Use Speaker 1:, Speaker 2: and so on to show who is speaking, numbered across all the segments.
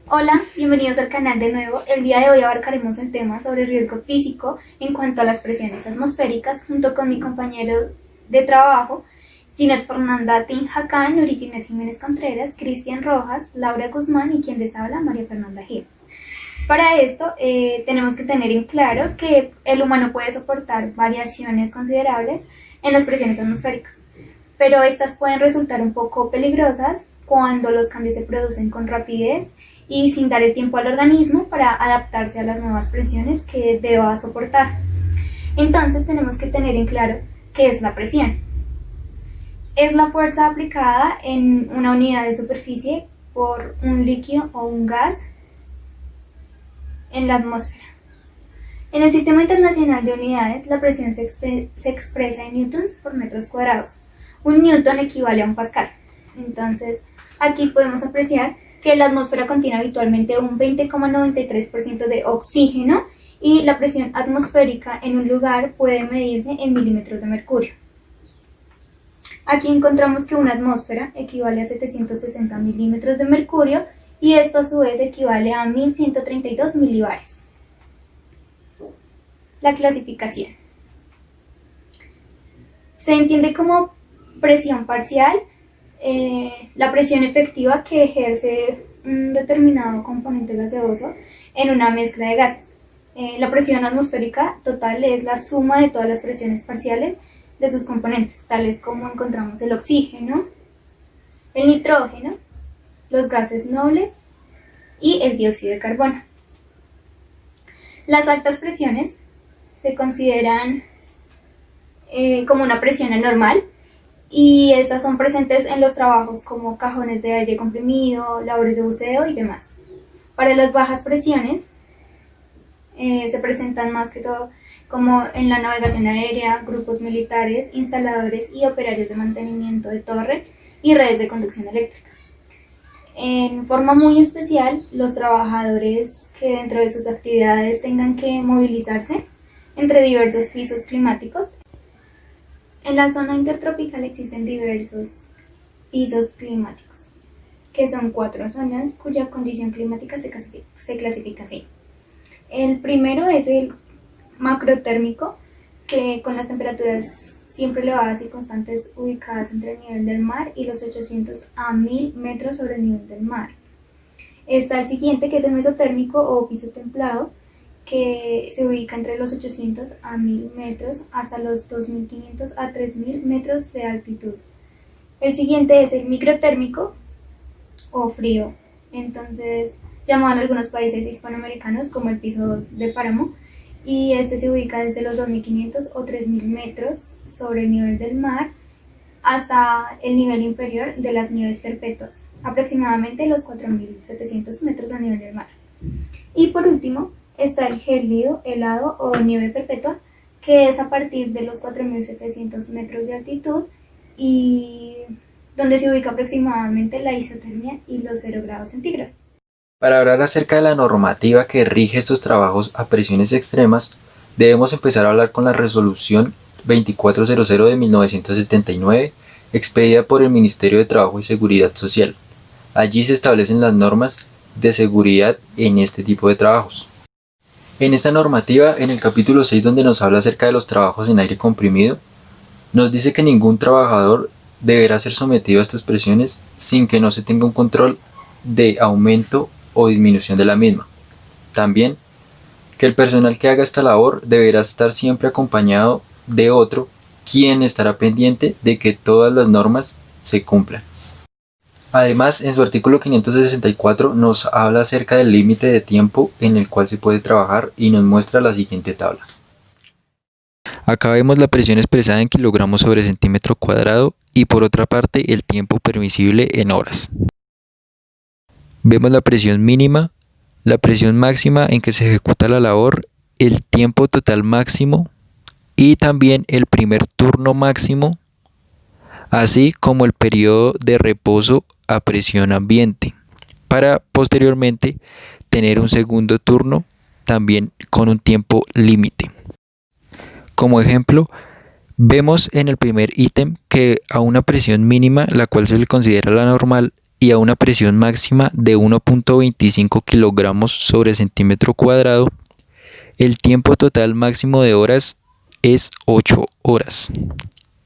Speaker 1: Hola, bienvenidos al canal de nuevo. El día de hoy abarcaremos el tema sobre riesgo físico en cuanto a las presiones atmosféricas junto con mis compañeros de trabajo, Ginette Fernanda Tinjacán, Nuri Ginette Jiménez Contreras, Cristian Rojas, Laura Guzmán y quien les habla, María Fernanda Gil. Para esto tenemos que tener en claro que el humano puede soportar variaciones considerables en las presiones atmosféricas, pero estas pueden resultar un poco peligrosas cuando los cambios se producen con rapidez y sin dar el tiempo al organismo para adaptarse a las nuevas presiones que deba soportar. Entonces tenemos que tener en claro qué es la presión. Es la fuerza aplicada en una unidad de superficie por un líquido o un gas en la atmósfera. En el Sistema Internacional de Unidades, la presión se expresa en newtons por metros cuadrados. Un newton equivale a un pascal. Entonces, aquí podemos apreciar que la atmósfera contiene habitualmente un 20,93% de oxígeno y la presión atmosférica en un lugar puede medirse en milímetros de mercurio. Aquí encontramos que una atmósfera equivale a 760 milímetros de mercurio y esto a su vez equivale a 1132 milibares. La clasificación. Se entiende como presión parcial la presión efectiva que ejerce un determinado componente gaseoso en una mezcla de gases. La presión atmosférica total es la suma de todas las presiones parciales de sus componentes, tales como encontramos el oxígeno, el nitrógeno, los gases nobles y el dióxido de carbono. Las altas presiones se consideran como una presión anormal y estas son presentes en los trabajos como cajones de aire comprimido, labores de buceo y demás. Para las bajas presiones se presentan más que todo como en la navegación aérea, grupos militares, instaladores y operarios de mantenimiento de torre y redes de conducción eléctrica. En forma muy especial, los trabajadores que dentro de sus actividades tengan que movilizarse entre diversos pisos climáticos. En la zona intertropical existen diversos pisos climáticos, que son 4 zonas cuya condición climática se clasifica así. El primero es el macrotérmico, que con las temperaturas siempre elevadas y constantes ubicadas entre el nivel del mar y los 800 a 1000 metros sobre el nivel del mar. Está el siguiente, que es el mesotérmico o piso templado, que se ubica entre los 800 a 1000 metros hasta los 2500 a 3000 metros de altitud. El siguiente es el microtérmico o frío, entonces llamado en algunos países hispanoamericanos como el piso de páramo, y este se ubica desde los 2500 o 3000 metros sobre el nivel del mar hasta el nivel inferior de las nieves perpetuas, aproximadamente los 4700 metros a nivel del mar. Y por último, está el gélido, helado o nieve perpetua, que es a partir de los 4700 metros de altitud y donde se ubica aproximadamente la isotermia y los 0 grados centígrados.
Speaker 2: Para hablar acerca de la normativa que rige estos trabajos a presiones extremas, debemos empezar a hablar con la resolución 2400 de 1979, expedida por el Ministerio de Trabajo y Seguridad Social. Allí se establecen las normas de seguridad en este tipo de trabajos. En esta normativa, en el capítulo 6, donde nos habla acerca de los trabajos en aire comprimido, nos dice que ningún trabajador deberá ser sometido a estas presiones sin que no se tenga un control de aumento o disminución de la misma. También, que el personal que haga esta labor deberá estar siempre acompañado de otro, quien estará pendiente de que todas las normas se cumplan. Además, en su artículo 564 nos habla acerca del límite de tiempo en el cual se puede trabajar y nos muestra la siguiente tabla. Acá vemos la presión expresada en kilogramos sobre centímetro cuadrado y por otra parte el tiempo permisible en horas. Vemos la presión mínima, la presión máxima en que se ejecuta la labor, el tiempo total máximo y también el primer turno máximo, así como el periodo de reposo a presión ambiente, para posteriormente tener un segundo turno también con un tiempo límite. Como ejemplo, vemos en el primer ítem que a una presión mínima, la cual se le considera la normal, y a una presión máxima de 1.25 kilogramos sobre centímetro cuadrado, el tiempo total máximo de horas es 8 horas.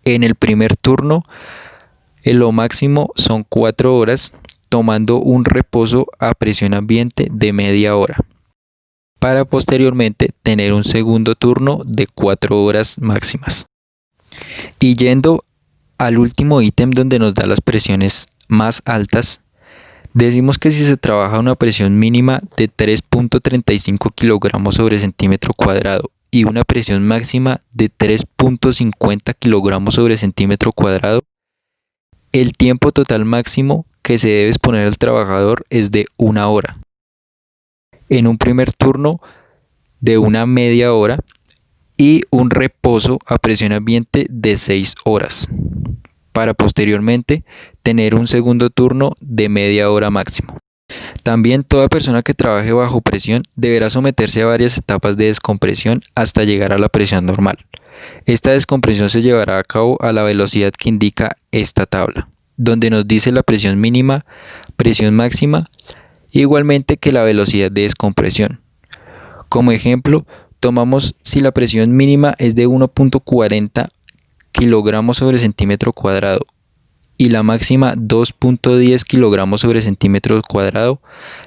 Speaker 2: En el primer turno, lo máximo son 4 horas, tomando un reposo a presión ambiente de media hora, para posteriormente tener un segundo turno de 4 horas máximas. Y yendo al último ítem donde nos da las presiones más altas, decimos que si se trabaja a una presión mínima de 3.35 kilogramos sobre centímetro cuadrado y una presión máxima de 3.50 kilogramos sobre centímetro cuadrado, el tiempo total máximo que se debe exponer al trabajador es de 1 hora. En un primer turno de una media hora y un reposo a presión ambiente de 6 horas, para posteriormente tener un segundo turno de media hora máximo. También toda persona que trabaje bajo presión deberá someterse a varias etapas de descompresión hasta llegar a la presión normal. Esta descompresión se llevará a cabo a la velocidad que indica esta tabla, donde nos dice la presión mínima, presión máxima, igualmente que la velocidad de descompresión. Como ejemplo, tomamos si la presión mínima es de 1.40 kilogramos sobre centímetro cuadrado y la máxima 2.10 kilogramos sobre centímetro cuadrado,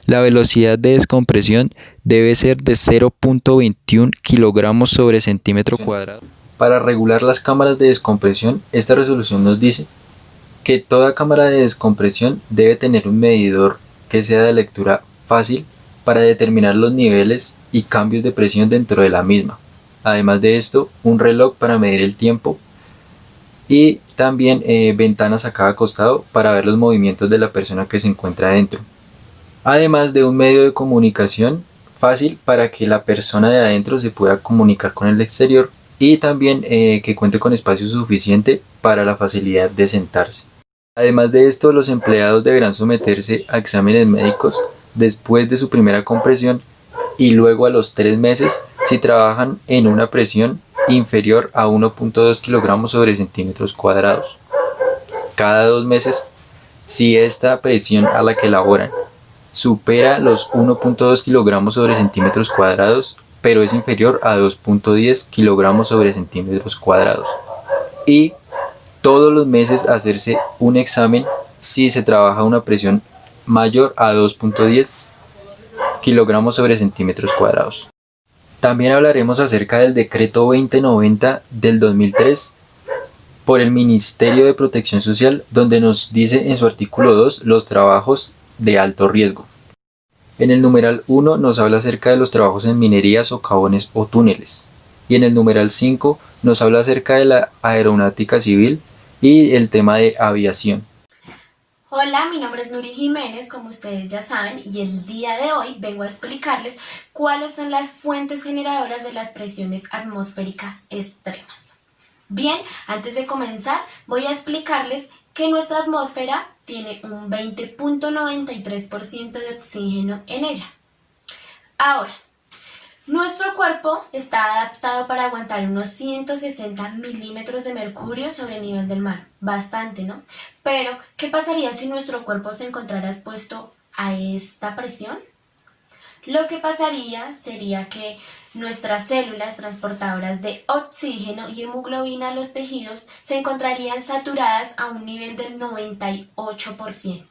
Speaker 2: la velocidad de descompresión debe ser de 0.21 kilogramos sobre centímetro cuadrado. Para regular las cámaras de descompresión, esta resolución nos dice que toda cámara de descompresión debe tener un medidor que sea de lectura fácil para determinar los niveles y cambios de presión dentro de la misma. Además de esto, un reloj para medir el tiempo y también ventanas a cada costado para ver los movimientos de la persona que se encuentra dentro. Además de un medio de comunicación fácil para que la persona de adentro se pueda comunicar con el exterior y también que cuente con espacio suficiente para la facilidad de sentarse. Además de esto, los empleados deberán someterse a exámenes médicos después de su primera compresión y luego a los 3 meses si trabajan en una presión inferior a 1.2 kilogramos sobre centímetros cuadrados. Cada 2 meses si esta presión a la que laboran supera los 1.2 kilogramos sobre centímetros cuadrados, pero es inferior a 2.10 kilogramos sobre centímetros cuadrados. Y todos los meses hacerse un examen si se trabaja a una presión mayor a 2.10 kilogramos sobre centímetros cuadrados. También hablaremos acerca del decreto 2090 del 2003 por el Ministerio de Protección Social, donde nos dice en su artículo 2 los trabajos de alto riesgo. En el numeral 1 nos habla acerca de los trabajos en minerías, socavones o túneles. Y en el numeral 5 nos habla acerca de la aeronáutica civil y el tema de aviación.
Speaker 3: Hola, mi nombre es Nuri Jiménez, como ustedes ya saben, y el día de hoy vengo a explicarles cuáles son las fuentes generadoras de las presiones atmosféricas extremas. Bien, antes de comenzar, voy a explicarles que nuestra atmósfera tiene un 20.93% de oxígeno en ella. Ahora, nuestro cuerpo está adaptado para aguantar unos 160 milímetros de mercurio sobre el nivel del mar. Bastante, ¿no? Pero, ¿qué pasaría si nuestro cuerpo se encontrara expuesto a esta presión? Lo que pasaría sería que nuestras células transportadoras de oxígeno y hemoglobina a los tejidos se encontrarían saturadas a un nivel del 98%.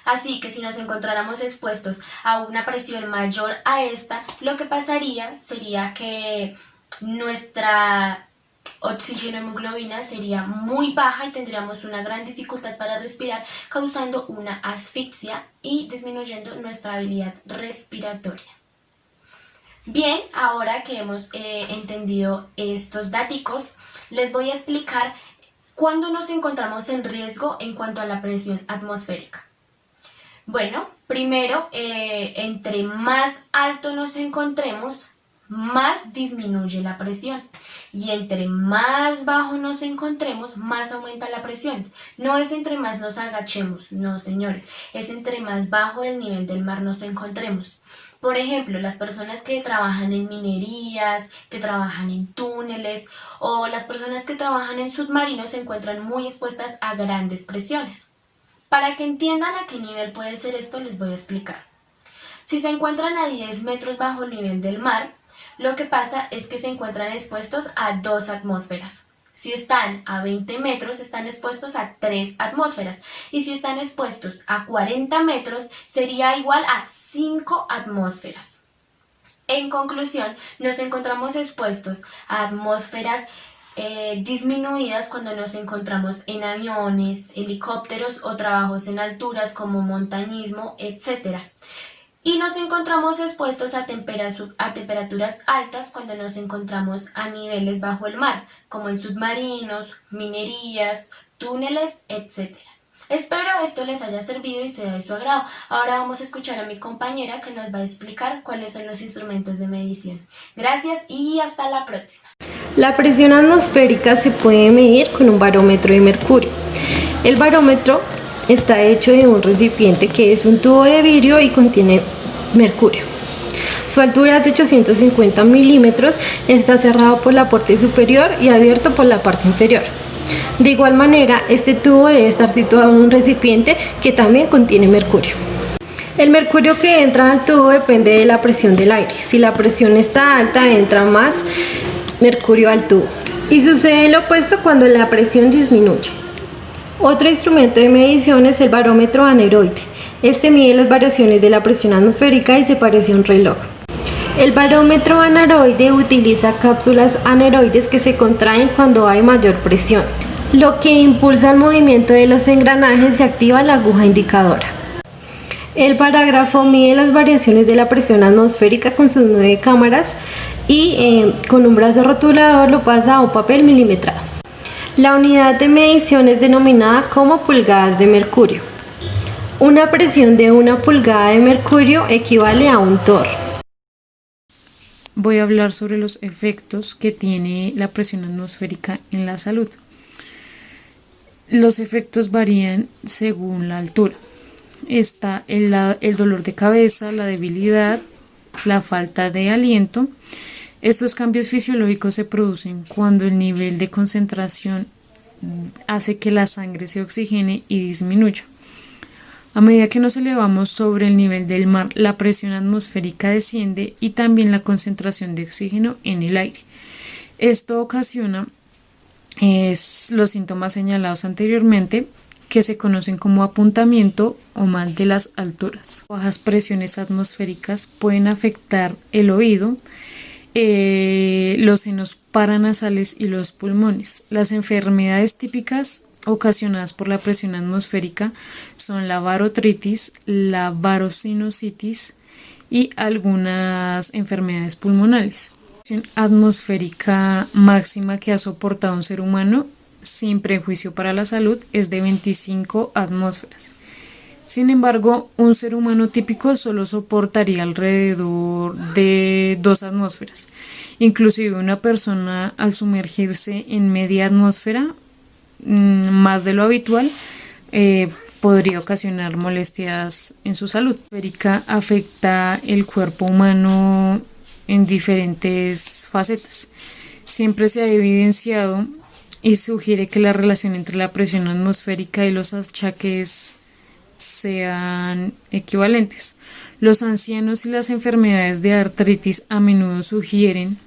Speaker 3: Así que si nos encontráramos expuestos a una presión mayor a esta, lo que pasaría sería que nuestra oxígeno hemoglobina sería muy baja y tendríamos una gran dificultad para respirar, causando una asfixia y disminuyendo nuestra habilidad respiratoria. Bien, ahora que hemos entendido estos datos, les voy a explicar cuándo nos encontramos en riesgo en cuanto a la presión atmosférica. Bueno, primero, entre más alto nos encontremos, más disminuye la presión. Y entre más bajo nos encontremos, más aumenta la presión. No es entre más nos agachemos, no señores, es entre más bajo del nivel del mar nos encontremos. Por ejemplo, las personas que trabajan en minerías, que trabajan en túneles o las personas que trabajan en submarinos se encuentran muy expuestas a grandes presiones. Para que entiendan a qué nivel puede ser esto, les voy a explicar. Si se encuentran a 10 metros bajo el nivel del mar, lo que pasa es que se encuentran expuestos a 2 atmósferas. Si están a 20 metros, están expuestos a 3 atmósferas. Y si están expuestos a 40 metros, sería igual a 5 atmósferas. En conclusión, nos encontramos expuestos a atmósferas disminuidas cuando nos encontramos en aviones, helicópteros o trabajos en alturas como montañismo, etc. Y nos encontramos expuestos a temperaturas altas cuando nos encontramos a niveles bajo el mar, como en submarinos, minerías, túneles, etc. Espero esto les haya servido y sea de su agrado. Ahora vamos a escuchar a mi compañera que nos va a explicar cuáles son los instrumentos de medición. Gracias y hasta la próxima.
Speaker 4: La presión atmosférica se puede medir con un barómetro de mercurio. El barómetro está hecho de un recipiente que es un tubo de vidrio y contiene mercurio. Su altura es de 850 milímetros, está cerrado por la parte superior y abierto por la parte inferior. De igual manera, este tubo debe estar situado en un recipiente que también contiene mercurio. El mercurio que entra al tubo depende de la presión del aire. Si la presión está alta, entra más mercurio al tubo. Y sucede lo opuesto cuando la presión disminuye. Otro instrumento de medición es el barómetro aneroide. Este mide las variaciones de la presión atmosférica y se parece a un reloj. El barómetro aneroide utiliza cápsulas aneroides que se contraen cuando hay mayor presión, lo que impulsa el movimiento de los engranajes y activa la aguja indicadora. El barógrafo mide las variaciones de la presión atmosférica con sus 9 cámaras y con un brazo rotulador lo pasa a un papel milimetrado. La unidad de medición es denominada como pulgadas de mercurio. Una presión de 1 pulgada de mercurio equivale a un torr.
Speaker 5: Voy a hablar sobre los efectos que tiene la presión atmosférica en la salud. Los efectos varían según la altura. Está el dolor de cabeza, la debilidad, la falta de aliento. Estos cambios fisiológicos se producen cuando el nivel de concentración hace que la sangre se oxigene y disminuya. A medida que nos elevamos sobre el nivel del mar, la presión atmosférica desciende y también la concentración de oxígeno en el aire. Esto ocasiona los síntomas señalados anteriormente, que se conocen como apuntamiento o mal de las alturas. Bajas presiones atmosféricas pueden afectar el oído, los senos paranasales y los pulmones. Las enfermedades típicas ocasionadas por la presión atmosférica son la barotritis, la barosinusitis y algunas enfermedades pulmonares. La presión atmosférica máxima que ha soportado un ser humano sin prejuicio para la salud es de 25 atmósferas. Sin embargo, un ser humano típico solo soportaría alrededor de 2 atmósferas. Inclusive una persona al sumergirse en media atmósfera, más de lo habitual, podría ocasionar molestias en su salud. La atmosférica afecta el cuerpo humano en diferentes facetas. Siempre se ha evidenciado y sugiere que la relación entre la presión atmosférica y los achaques sean equivalentes. Los ancianos y las enfermedades de artritis a menudo sugieren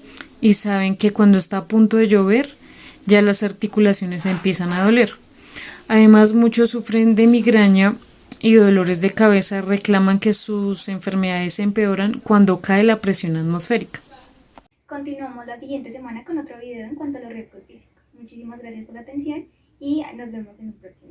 Speaker 5: y saben que cuando está a punto de llover, ya las articulaciones empiezan a doler. Además, muchos sufren de migraña y dolores de cabeza, reclaman que sus enfermedades se empeoran cuando cae la presión atmosférica.
Speaker 1: Continuamos la siguiente semana con otro video en cuanto a los riesgos físicos. Muchísimas gracias por la atención y nos vemos en un próximo.